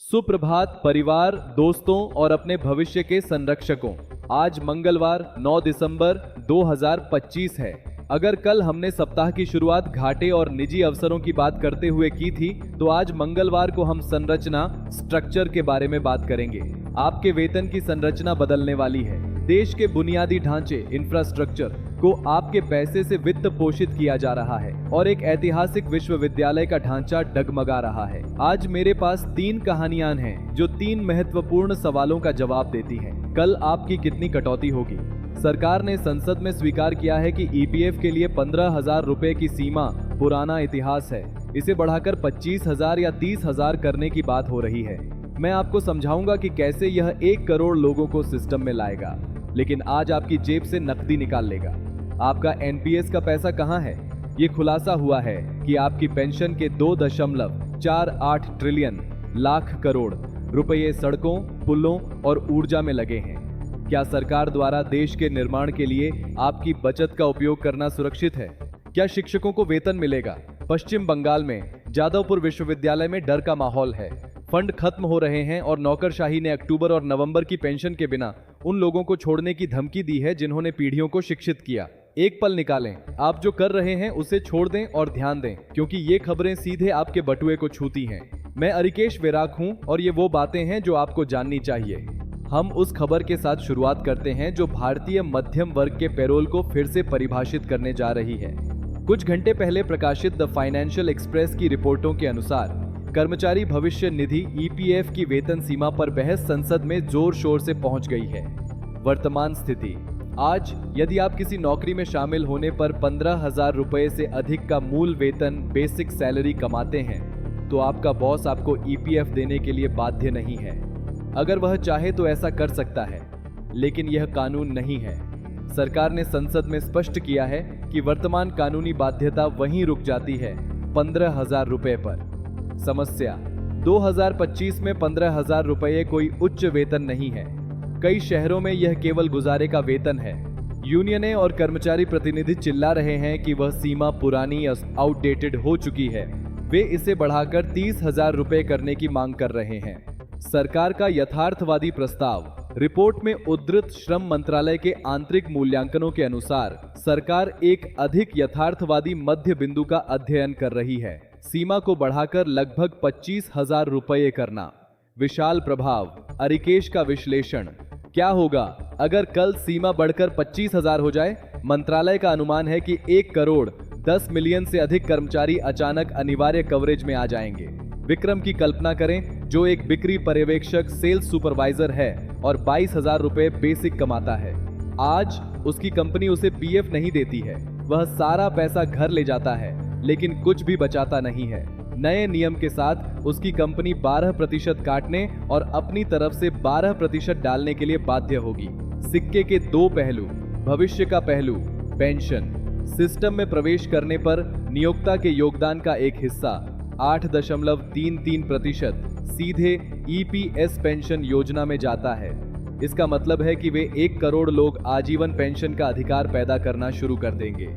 सुप्रभात परिवार, दोस्तों और अपने भविष्य के संरक्षकों। आज मंगलवार 9 दिसंबर 2025 है। अगर कल हमने सप्ताह की शुरुआत घाटे और निजी अवसरों की बात करते हुए की थी, तो आज मंगलवार को हम संरचना स्ट्रक्चर के बारे में बात करेंगे। आपके वेतन की संरचना बदलने वाली है। देश के बुनियादी ढांचे इंफ्रास्ट्रक्चर को आपके पैसे से वित्त पोषित किया जा रहा है और एक ऐतिहासिक विश्वविद्यालय का ढांचा डगमगा रहा है। आज मेरे पास 3 कहानियां हैं जो 3 महत्वपूर्ण सवालों का जवाब देती हैं। कल आपकी कितनी कटौती होगी? सरकार ने संसद में स्वीकार किया है कि ईपीएफ के लिए 15,000 रुपए की सीमा पुराना इतिहास है। इसे बढ़ाकर 25,000 या 30,000 करने की बात हो रही है। मैं आपको समझाऊंगा कि कैसे यह 1 करोड़ लोगों को सिस्टम में लाएगा, लेकिन आज आपकी जेब से नकदी निकाल लेगा। आपका एनपीएस का पैसा कहां है? ये खुलासा हुआ है कि आपकी पेंशन के 2.48 ट्रिलियन लाख करोड़ रुपये सड़कों, पुलों और ऊर्जा में लगे हैं। क्या सरकार द्वारा देश के निर्माण के लिए आपकी बचत का उपयोग करना सुरक्षित है? क्या शिक्षकों को वेतन मिलेगा? पश्चिम बंगाल में जादवपुर विश्वविद्यालय में डर का माहौल है। फंड खत्म हो रहे हैं और नौकरशाही ने अक्टूबर और नवंबर की पेंशन के बिना उन लोगों को छोड़ने की धमकी दी है जिन्होंने पीढ़ियों को शिक्षित किया। एक पल निकालें, आप जो कर रहे हैं उसे छोड़ दें और ध्यान दें, क्योंकि ये खबरें सीधे आपके बटुए को छूती हैं। मैं अरिकेश वेराक हूं और ये वो बातें हैं जो आपको जाननी चाहिए। हम उस खबर के साथ शुरुआत करते हैं जो भारतीय मध्यम वर्ग के पैरोल को फिर से परिभाषित करने जा रही है। कुछ घंटे पहले प्रकाशित द फाइनेंशियल एक्सप्रेस की रिपोर्टों के अनुसार कर्मचारी भविष्य निधि ईपीएफ की वेतन सीमा पर बहस संसद में जोर शोर से पहुंच गई है। वर्तमान स्थिति: आज यदि आप किसी नौकरी में शामिल होने पर 15,000 रुपए से अधिक का मूल वेतन बेसिक सैलरी कमाते हैं, तो आपका बॉस आपको ईपीएफ देने के लिए बाध्य नहीं है। अगर वह चाहे तो ऐसा कर सकता है, लेकिन यह कानून नहीं है। सरकार ने संसद में स्पष्ट किया है कि वर्तमान कानूनी बाध्यता वहीं रुक जाती है, 15,000 रुपए पर। समस्या: 2025 में 15,000 रुपये कोई उच्च वेतन नहीं है। कई शहरों में यह केवल गुजारे का वेतन है। यूनियनें और कर्मचारी प्रतिनिधि चिल्ला रहे हैं कि वह सीमा पुरानी आउटडेटेड हो चुकी है। वे इसे बढ़ाकर 30,000 रुपये करने की मांग कर रहे हैं। सरकार का यथार्थवादी प्रस्ताव: रिपोर्ट में उद्धृत श्रम मंत्रालय के आंतरिक मूल्यांकनों के अनुसार सरकार एक अधिक यथार्थवादी मध्य बिंदु का अध्ययन कर रही है। सीमा को बढ़ाकर लगभग 25,000 रुपये करना। विशाल प्रभाव: अरिकेश का विश्लेषण। क्या होगा अगर कल सीमा बढ़कर 25,000 हो जाए? मंत्रालय का अनुमान है कि 1 करोड़ 10 मिलियन से अधिक कर्मचारी अचानक अनिवार्य कवरेज में आ जाएंगे। विक्रम की कल्पना करें, जो एक बिक्री पर्यवेक्षक सेल्स सुपरवाइजर है और 22,000 रुपए बेसिक कमाता है। आज उसकी कंपनी उसे पीएफ नहीं देती है। वह सारा पैसा घर ले जाता है, लेकिन कुछ भी बचाता नहीं है। नए नियम के साथ उसकी कंपनी 12% काटने और अपनी तरफ से 12% डालने के लिए बाध्य होगी। सिक्के के 2 पहलू: भविष्य का पहलू पेंशन। सिस्टम में प्रवेश करने पर नियोक्ता के योगदान का एक हिस्सा 8.33% सीधे ईपीएस पेंशन योजना में जाता है। इसका मतलब है कि वे 1 करोड़ लोग आजीवन पेंशन का अधिकार पैदा करना शुरू कर देंगे।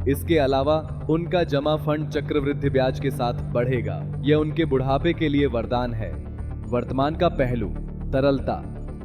इसके अलावा उनका जमा फंड चक्रवृद्धि ब्याज के साथ बढ़ेगा। यह उनके बुढ़ापे के लिए वरदान है। वर्तमान का पहलू तरलता।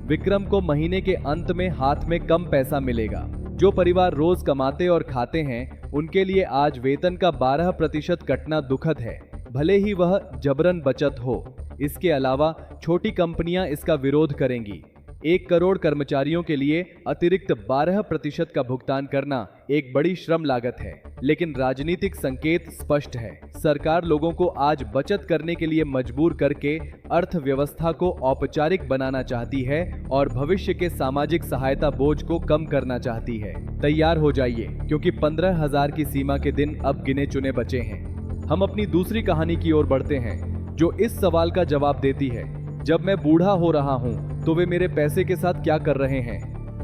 विक्रम को महीने के अंत में हाथ में कम पैसा मिलेगा। जो परिवार रोज कमाते और खाते हैं, उनके लिए आज वेतन का 12% कटना दुखद है, भले ही वह जबरन बचत हो। इसके अलावा छोटी कंपनियां इसका विरोध करेंगी। 1 करोड़ कर्मचारियों के लिए अतिरिक्त 12% का भुगतान करना एक बड़ी श्रम लागत है, लेकिन राजनीतिक संकेत स्पष्ट है। सरकार लोगों को आज बचत करने के लिए मजबूर करके अर्थव्यवस्था को औपचारिक बनाना चाहती है और भविष्य के सामाजिक सहायता बोझ को कम करना चाहती है। तैयार हो जाइए, क्योंकि 15,000 की सीमा के दिन अब गिने चुने बचे हैं। हम अपनी दूसरी कहानी की ओर बढ़ते हैं, जो इस सवाल का जवाब देती है: जब मैं बूढ़ा हो रहा हूं, तो वे मेरे पैसे के साथ क्या कर रहे हैं?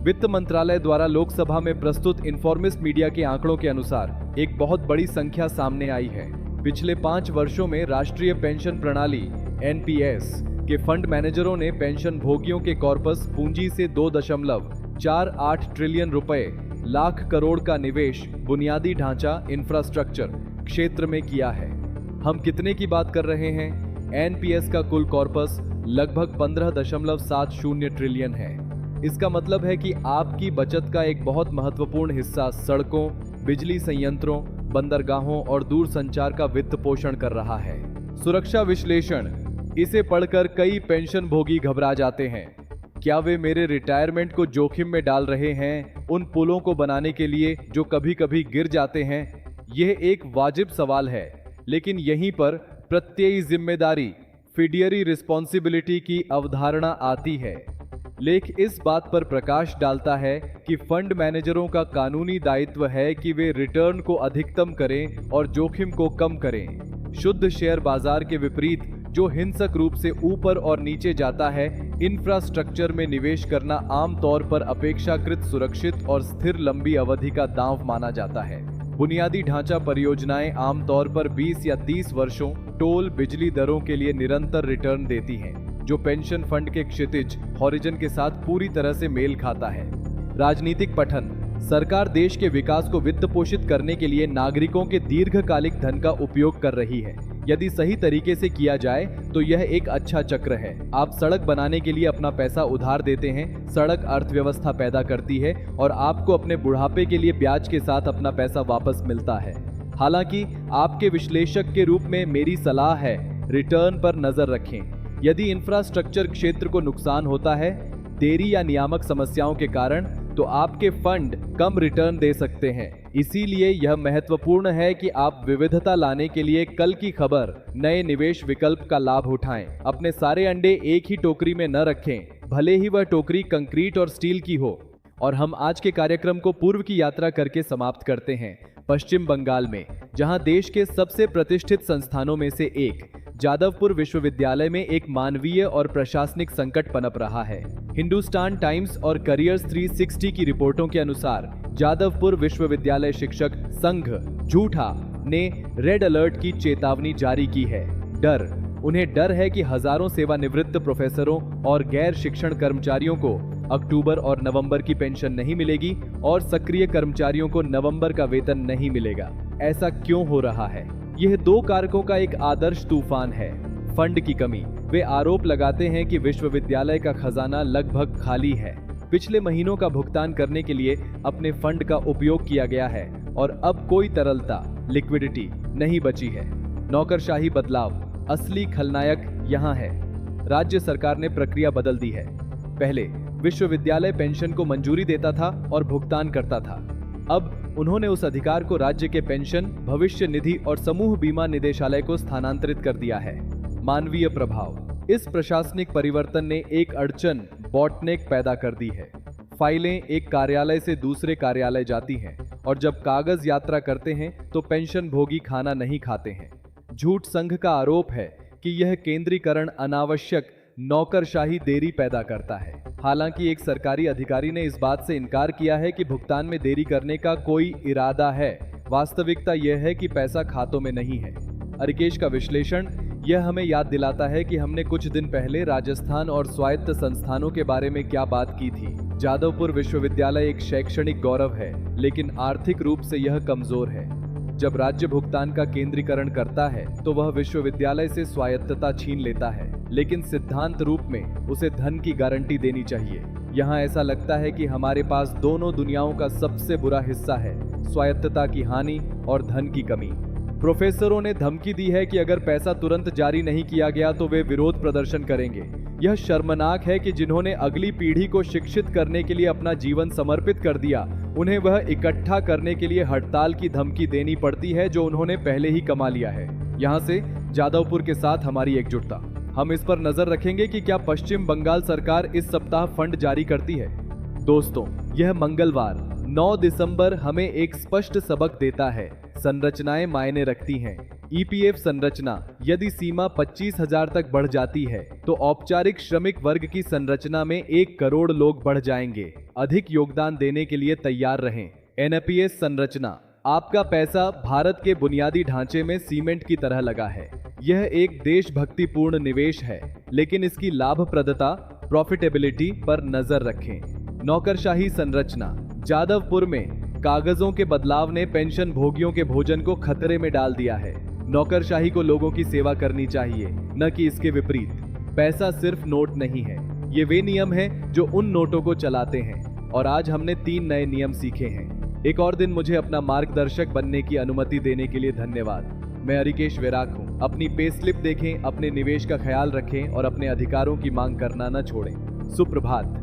वित्त मंत्रालय द्वारा लोकसभा में प्रस्तुत इन्फॉर्मिस्ट मीडिया के आंकड़ों के अनुसार एक बहुत बड़ी संख्या सामने आई है। पिछले 5 वर्षों में राष्ट्रीय पेंशन प्रणाली एनपीएस के फंड मैनेजरों ने पेंशन भोगियों के कॉर्पस पूंजी से 2.48 ट्रिलियन रुपए लाख करोड़ का निवेश बुनियादी ढांचा इंफ्रास्ट्रक्चर क्षेत्र में किया है। हम कितने की बात कर रहे हैं? एनपीएस का कुल कॉर्पस लगभग 15.70 ट्रिलियन है। इसका मतलब है कि आपकी बचत का एक बहुत महत्वपूर्ण हिस्सा सड़कों, बिजली संयंत्रों, बंदरगाहों और दूरसंचार का वित्त पोषण कर रहा है। सुरक्षा विश्लेषण, इसे पढ़कर कई पेंशन भोगी घबरा जाते हैं। क्या वे मेरे रिटायरमेंट को जोखिम में डाल रहे हैं उन पुलों को बनाने के लिए जो कभी कभी गिर जाते हैं? यह एक वाजिब सवाल है, लेकिन यहीं पर प्रत्ययी जिम्मेदारी, फिडियरी रिस्पॉन्सिबिलिटी की अवधारणा आती है। लेख इस बात पर प्रकाश डालता है कि फंड मैनेजरों का कानूनी दायित्व है कि वे रिटर्न को अधिकतम करें और जोखिम को कम करें। शुद्ध शेयर बाजार के विपरीत, जो हिंसक रूप से ऊपर और नीचे जाता है, इंफ्रास्ट्रक्चर में निवेश करना आमतौर पर अपेक्षाकृत सुरक्षित और स्थिर लंबी अवधि का दांव माना जाता है। बुनियादी ढांचा परियोजनाएं आमतौर पर 20 या 30 वर्षों टोल बिजली दरों के लिए निरंतर रिटर्न देती हैं, जो पेंशन फंड के क्षितिज हॉरिजन के साथ पूरी तरह से मेल खाता है। राजनीतिक पठन, सरकार देश के विकास को वित्त पोषित करने के लिए नागरिकों के दीर्घकालिक धन का उपयोग कर रही है। यदि सही तरीके से किया जाए तो यह एक अच्छा चक्र है। आप सड़क बनाने के लिए अपना पैसा उधार देते हैं, सड़क अर्थव्यवस्था पैदा करती है और आपको अपने बुढ़ापे के लिए ब्याज के साथ अपना पैसा वापस मिलता है। हालांकि आपके विश्लेषक के रूप में मेरी सलाह है, रिटर्न पर नजर रखें। यदि इंफ्रास्ट्रक्चर क्षेत्र को नुकसान होता है, देरी या नियामक समस्याओं के कारण, तो आपके फंड कम रिटर्न दे सकते हैं। इसीलिए यह महत्वपूर्ण है कि आप विविधता लाने के लिए कल की खबर, नए निवेश विकल्प का लाभ उठाएं। अपने सारे अंडे एक ही टोकरी में न रखें, भले ही वह टोकरी कंक्रीट और स्टील की हो। और हम आज के कार्यक्रम को पूर्व की यात्रा करके समाप्त करते हैं, पश्चिम बंगाल में, जहां देश के सबसे प्रतिष्ठित संस्थानों में से एक जादवपुर विश्वविद्यालय में एक मानवीय और प्रशासनिक संकट पनप रहा है। हिंदुस्तान टाइम्स और करियर्स 360 की रिपोर्टों के अनुसार जादवपुर विश्वविद्यालय शिक्षक संघ झूठा ने रेड अलर्ट की चेतावनी जारी की है। उन्हें डर है कि हजारों सेवानिवृत्त प्रोफेसरों और गैर शिक्षण कर्मचारियों को अक्टूबर और नवंबर की पेंशन नहीं मिलेगी और सक्रिय कर्मचारियों को नवंबर का वेतन नहीं मिलेगा। ऐसा क्यों हो रहा है? यह दो कारकों का एक आदर्श तूफान है। फंड की कमी, वे आरोप लगाते हैं कि विश्वविद्यालय का खजाना लगभग खाली है। पिछले महीनों का भुगतान करने के लिए अपने फंड का उपयोग किया गया है और अब कोई तरलता, लिक्विडिटी नहीं बची है। नौकरशाही बदलाव, असली खलनायक यहाँ है। राज्य सरकार ने प्रक्रिया बदल दी है। पहले विश्वविद्यालय पेंशन को मंजूरी देता था और भुगतान करता था। अब उन्होंने उस अधिकार को राज्य के पेंशन, भविष्य निधि और समूह बीमा निदेशालय को स्थानांतरित कर दिया है। मानवीय प्रभाव, इस प्रशासनिक परिवर्तन ने एक अड़चन, बॉटनेक पैदा कर दी है। फाइलें एक कार्यालय से दूसरे कार्यालय जाती हैं और जब कागज यात्रा करते हैं तो पेंशन भोगी खाना नहीं खाते हैं। झूठ संघ का आरोप है कि यह केंद्रीकरण अनावश्यक नौकरशाही देरी पैदा करता है। हालांकि एक सरकारी अधिकारी ने इस बात से इनकार किया है कि भुगतान में देरी करने का कोई इरादा है। वास्तविकता यह है कि पैसा खातों में नहीं है। अरिकेश का विश्लेषण यह हमें याद दिलाता है कि हमने कुछ दिन पहले राजस्थान और स्वायत्त संस्थानों के बारे में क्या बात की थी। जादवपुर विश्वविद्यालय एक शैक्षणिक गौरव है, लेकिन आर्थिक रूप से यह कमजोर है। जब राज्य भुगतान का केंद्रीकरण करता है तो वह विश्वविद्यालय से स्वायत्तता छीन लेता है, लेकिन सिद्धांत रूप में उसे धन की गारंटी देनी चाहिए। यहाँ ऐसा लगता है कि हमारे पास दोनों दुनियाओं का सबसे बुरा हिस्सा है, स्वायत्तता की हानि और धन की कमी। प्रोफेसरों ने धमकी दी है कि अगर पैसा तुरंत जारी नहीं किया गया तो वे विरोध प्रदर्शन करेंगे। यह शर्मनाक है कि जिन्होंने अगली पीढ़ी को शिक्षित करने के लिए अपना जीवन समर्पित कर दिया, उन्हें वह इकट्ठा करने के लिए हड़ताल की धमकी देनी पड़ती है जो उन्होंने पहले ही कमा लिया है। यहाँ से जादवपुर के साथ हमारी एकजुटता। हम इस पर नजर रखेंगे कि क्या पश्चिम बंगाल सरकार इस सप्ताह फंड जारी करती है। दोस्तों, यह मंगलवार 9 दिसंबर हमें एक स्पष्ट सबक देता है। संरचनाएं मायने रखती हैं। ईपीएफ संरचना यदि सीमा 25,000 तक बढ़ जाती है तो औपचारिक श्रमिक वर्ग की संरचना में 1 करोड़ लोग बढ़ जाएंगे। अधिक योगदान देने के लिए तैयार रहें। एनपीएस संरचना, आपका पैसा भारत के बुनियादी ढांचे में सीमेंट की तरह लगा है। यह एक देशभक्तिपूर्ण निवेश है, लेकिन इसकी लाभप्रदता, प्रॉफिटेबिलिटी पर नजर रखें। नौकरशाही संरचना, जादवपुर में कागजों के बदलाव ने पेंशन भोगियों के भोजन को खतरे में डाल दिया है। नौकरशाही को लोगों की सेवा करनी चाहिए, न कि इसके विपरीत। पैसा सिर्फ नोट नहीं है, ये वे नियम हैं जो उन नोटों को चलाते हैं। और आज हमने 3 नए नियम सीखे हैं। एक और दिन मुझे अपना मार्गदर्शक बनने की अनुमति देने के लिए धन्यवाद। मैं हरिकेश वेराक हूँ। अपनी पे स्लिप देखें, अपने निवेश का ख्याल रखें और अपने अधिकारों की मांग करना न छोड़ें। सुप्रभात।